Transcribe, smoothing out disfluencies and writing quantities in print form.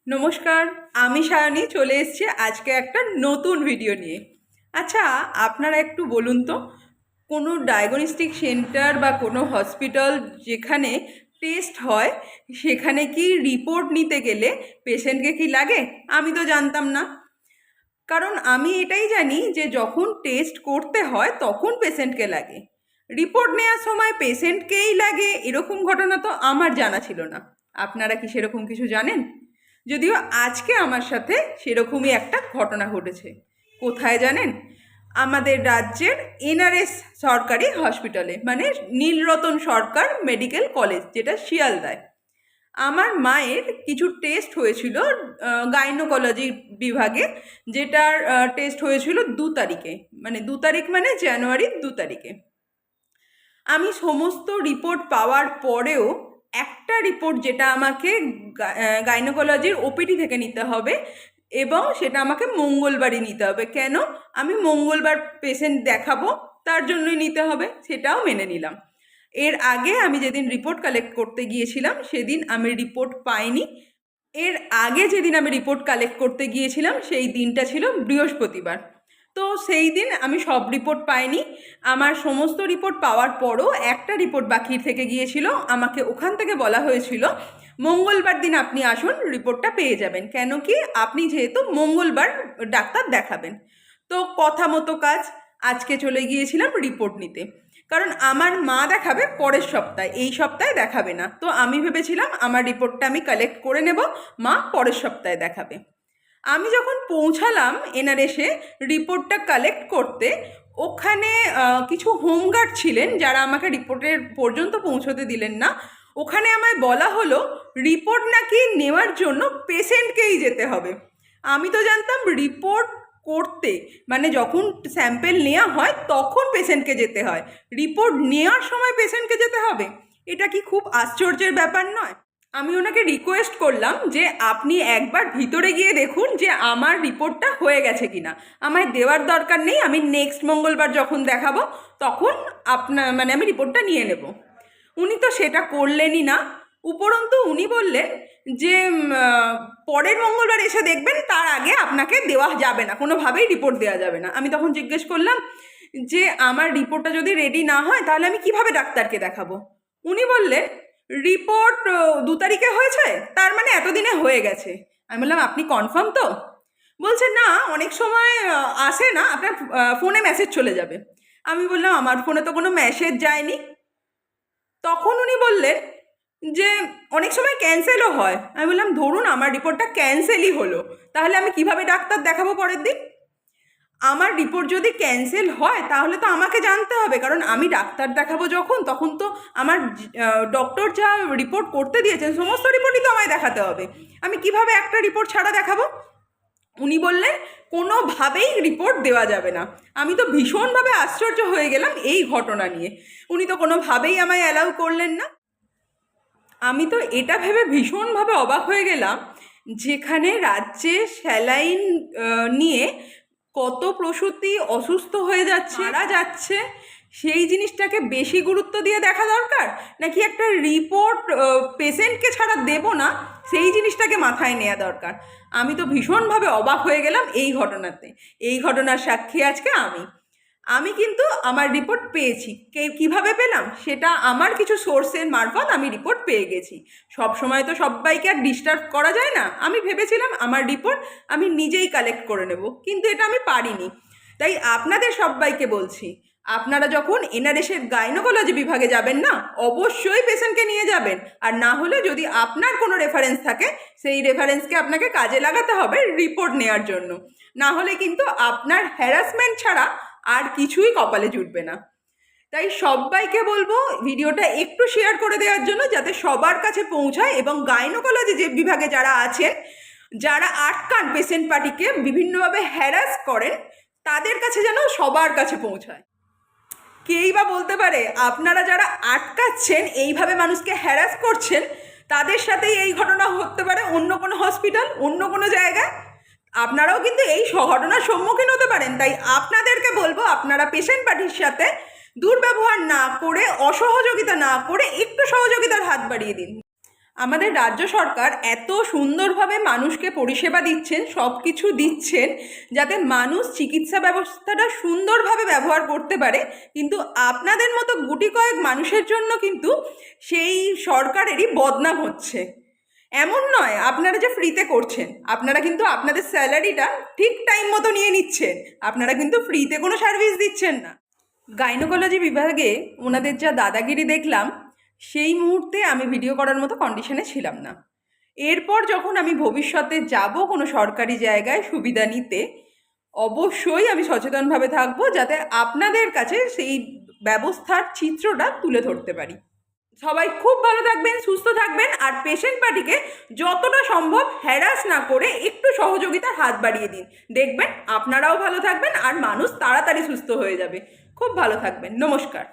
নমস্কার, আমি সায়নী চলে এসেছি আজকে একটা নতুন ভিডিও নিয়ে। আচ্ছা, আপনারা একটু বলুন তো, কোনো ডায়াগনস্টিক সেন্টার বা কোনো হসপিটাল যেখানে টেস্ট হয় সেখানে কি রিপোর্ট নিতে গেলে পেশেন্টকে কি লাগে? আমি তো জানতাম না। কারণ আমি এটাই জানি যে যখন টেস্ট করতে হয় তখন পেশেন্টকে লাগে, রিপোর্ট নেওয়ার সময় পেশেন্টকেই লাগে এরকম ঘটনা তো আমার জানা ছিল না। আপনারা কি সেরকম কিছু জানেন? যদিও আজকে আমার সাথে সেরকমই একটা ঘটনা ঘটেছে। কোথায় জানেন? আমাদের রাজ্যের এনআরএস সরকারি হসপিটালে, মানে নীলরতন সরকার মেডিকেল কলেজ, যেটা শিয়ালদায়। আমার মায়ের কিছু টেস্ট হয়েছিল গাইনোকোলজি বিভাগে, যেটার টেস্ট হয়েছিল 2 তারিখে, মানে 2 তারিখ মানে জানুয়ারির 2 তারিখে। আমি সমস্ত রিপোর্ট পাওয়ার পরেও একটা রিপোর্ট যেটা আমাকে গাইনোকোলজির ওপিডি থেকে নিতে হবে, এবং সেটা আমাকে মঙ্গলবারই নিতে হবে। কেন? আমি মঙ্গলবার পেশেন্ট দেখাবো, তার জন্যই নিতে হবে, সেটাও মেনে নিলাম। এর আগে আমি যেদিন রিপোর্ট কালেক্ট করতে গিয়েছিলাম সেদিন আমি রিপোর্ট পাইনি। এর আগে যেদিন আমি রিপোর্ট কালেক্ট করতে গিয়েছিলাম সেই দিনটা ছিল বৃহস্পতিবার। তো সেই দিন আমি সব রিপোর্ট পাইনি। আমার সমস্ত রিপোর্ট পাওয়ার পরও একটা রিপোর্ট বাকি থেকে গিয়েছিল। আমাকে ওখান থেকে বলা হয়েছিল মঙ্গলবার দিন আপনি আসুন, রিপোর্টটা পেয়ে যাবেন, কেন কি আপনি যেহেতু মঙ্গলবার ডাক্তার দেখাবেন। তো কথা মতো কাজ, আজকে চলে গিয়েছিলাম রিপোর্ট নিতে। কারণ আমার মা দেখাবে পরের সপ্তাহে, এই সপ্তাহে দেখাবে না। তো আমি ভেবেছিলাম আমার রিপোর্টটা আমি কালেক্ট করে নেব, মা পরের সপ্তাহে দেখাবে। আমি যখন পৌঁছালাম এনআরএসে রিপোর্টটা কালেক্ট করতে, ওখানে কিছু হোমগার্ড ছিলেন যারা আমাকে রিপোর্টের পর্যন্ত পৌঁছতে দিলেন না। ওখানে আমায় বলা হলো রিপোর্ট নাকি নেওয়ার জন্য পেশেন্টকেই যেতে হবে। আমি তো জানতাম রিপোর্ট করতে, মানে যখন স্যাম্পেল নেওয়া হয় তখন পেশেন্টকে যেতে হয়, রিপোর্ট নেওয়ার সময় পেশেন্টকে যেতে হবে। এটা কি খুব আশ্চর্যের ব্যাপার নয়? আমি ওনাকে রিকোয়েস্ট করলাম যে আপনি একবার ভিতরে গিয়ে দেখুন যে আমার রিপোর্টটা হয়ে গেছে কিনা, আমায় দেওয়ার দরকার নেই, আমি নেক্সট মঙ্গলবার যখন দেখাবো তখন মানে আমি রিপোর্টটা নিয়ে নেব। উনি তো সেটা করলেনই না। উপরন্তু উনি বললেন যে পরের মঙ্গলবার এসে দেখবেন, তার আগে আপনাকে দেওয়া যাবে না, কোনোভাবেই রিপোর্ট দেওয়া যাবে না। আমি তখন জিজ্ঞেস করলাম যে আমার রিপোর্টটা যদি রেডি না হয় তাহলে আমি কিভাবে ডাক্তারকে দেখাবো? উনি বললেন রিপোর্ট 2 তারিখে হয়েছে, তার মানে এতদিনে হয়ে গেছে। আমি বললাম আপনি কনফার্ম তো? বলছে না, অনেক সময় আসে না, আপনার ফোনে মেসেজ চলে যাবে। আমি বললাম আমার ফোনে তো কোনো মেসেজ যায়নি। তখন উনি বললেন যে অনেক সময় ক্যান্সেলও হয়। আমি বললাম ধরুন আমার রিপোর্টটা ক্যান্সেলই হলো, তাহলে আমি কিভাবে ডাক্তার দেখাবো পরের দিন? আমার রিপোর্ট যদি ক্যান্সেল হয় তাহলে তো আমাকে জানতে হবে, কারণ আমি ডাক্তার দেখাবো যখন, তখন তো আমার ডক্টর যা রিপোর্ট করতে দিয়েছেন সমস্ত রিপোর্টই তো আমায় দেখাতে হবে। আমি কিভাবে একটা রিপোর্ট ছাড়া দেখাবো? উনি বললেন কোনোভাবেই রিপোর্ট দেওয়া যাবে না। আমি তো ভীষণভাবে আশ্চর্য হয়ে গেলাম এই ঘটনা নিয়ে। উনি তো কোনোভাবেই আমায় অ্যালাউ করলেন না। আমি তো এটা ভেবে ভীষণভাবে অবাক হয়ে গেলাম, যেখানে রাজ্যে স্যালাইন নিয়ে কত প্রসূতি অসুস্থ হয়ে যাচ্ছে, মারা যাচ্ছে, সেই জিনিসটাকে বেশি গুরুত্ব দিয়ে দেখা দরকার, নাকি একটা রিপোর্ট পেশেন্টকে ছাড়া দেবো না সেই জিনিসটাকে মাথায় নেওয়া দরকার? আমি তো ভীষণভাবে অবাক হয়ে গেলাম এই ঘটনাতে। এই ঘটনার সাক্ষী আজকে আমি কিন্তু আমার রিপোর্ট পেয়েছি। কিভাবে পেলাম সেটা আমার কিছু সোর্সের মারফত আমি রিপোর্ট পেয়ে গেছি। সব সময় তো সবাইকে আর ডিস্টার্ব করা যায় না। আমি ভেবেছিলাম আমার রিপোর্ট আমি নিজেই কালেক্ট করে নেব, কিন্তু এটা আমি পারিনি। তাই আপনাদের সবাইকে বলছি, আপনারা যখন এনআরএসের গাইনোকোলজি বিভাগে যাবেন না, অবশ্যই পেশেন্টকে নিয়ে যাবেন। আর না হলে যদি আপনার কোনো রেফারেন্স থাকে, সেই রেফারেন্সকে আপনাকে কাজে লাগাতে হবে রিপোর্ট নেওয়ার জন্য। না হলে কিন্তু আপনার হ্যারাসমেন্ট ছাড়া আর কিছুই কপালে জুটবে না। তাই সবাইকে বলবো ভিডিওটা একটু শেয়ার করে দেওয়ার জন্য, যাতে সবার কাছে পৌঁছায়, এবং গাইনোকোলজি যে বিভাগে যারা আছেন, যারা আটকান পেশেন্ট পার্টিকে বিভিন্নভাবে হ্যারাস করেন, তাদের কাছে যেন সবার কাছে পৌঁছায়। কেই বা বলতে পারে আপনারা যারা আটকাচ্ছেন, এইভাবে মানুষকে হ্যারাস করছেন, তাদের সাথেই এই ঘটনা হতে পারে অন্য কোনো হসপিটাল, অন্য কোনো জায়গায়। আপনারাও কিন্তু এই ঘটনার সম্মুখীন হতে পারেন। তাই আপনাদেরকে বলবো আপনারা পেশেন্ট পার্টির সাথে দুর্ব্যবহার না করে, অসহযোগিতা না করে একটু সহযোগিতার হাত বাড়িয়ে দিন। আমাদের রাজ্য সরকার এত সুন্দরভাবে মানুষকে পরিষেবা দিচ্ছেন, সব কিছু দিচ্ছেন যাতে মানুষ চিকিৎসা ব্যবস্থাটা সুন্দরভাবে ব্যবহার করতে পারে, কিন্তু আপনাদের মতো গুটি কয়েক মানুষের জন্য কিন্তু সেই সরকারেরই বদনাম হচ্ছে। এমন নয় আপনারা যে ফ্রিতে করছেন, আপনারা কিন্তু আপনাদের স্যালারিটা ঠিক টাইম মতো নিয়ে নিচ্ছেন, আপনারা কিন্তু ফ্রিতে কোনো সার্ভিস দিচ্ছেন না। গাইনোকোলজি বিভাগে ওনাদের যা দাদাগিরি দেখলাম, সেই মুহূর্তে আমি ভিডিও করার মতো কন্ডিশনে ছিলাম না। এরপর যখন আমি ভবিষ্যতে যাব কোনো সরকারি জায়গায় সুবিধা নিতে, অবশ্যই আমি সচেতনভাবে থাকবো যাতে আপনাদের কাছে সেই ব্যবস্থার চিত্রটা তুলে ধরতে পারি। সবাই খুব ভালো থাকবেন, সুস্থ থাকবেন, আর পেশেন্ট পার্টিকে যতটা সম্ভব হ্যারাস না করে একটু সহযোগিতার হাত বাড়িয়ে দিন। দেখবেন আপনারাও ভালো থাকবেন আর মানুষ তাড়াতাড়ি সুস্থ হয়ে যাবে। খুব ভালো থাকবেন। নমস্কার।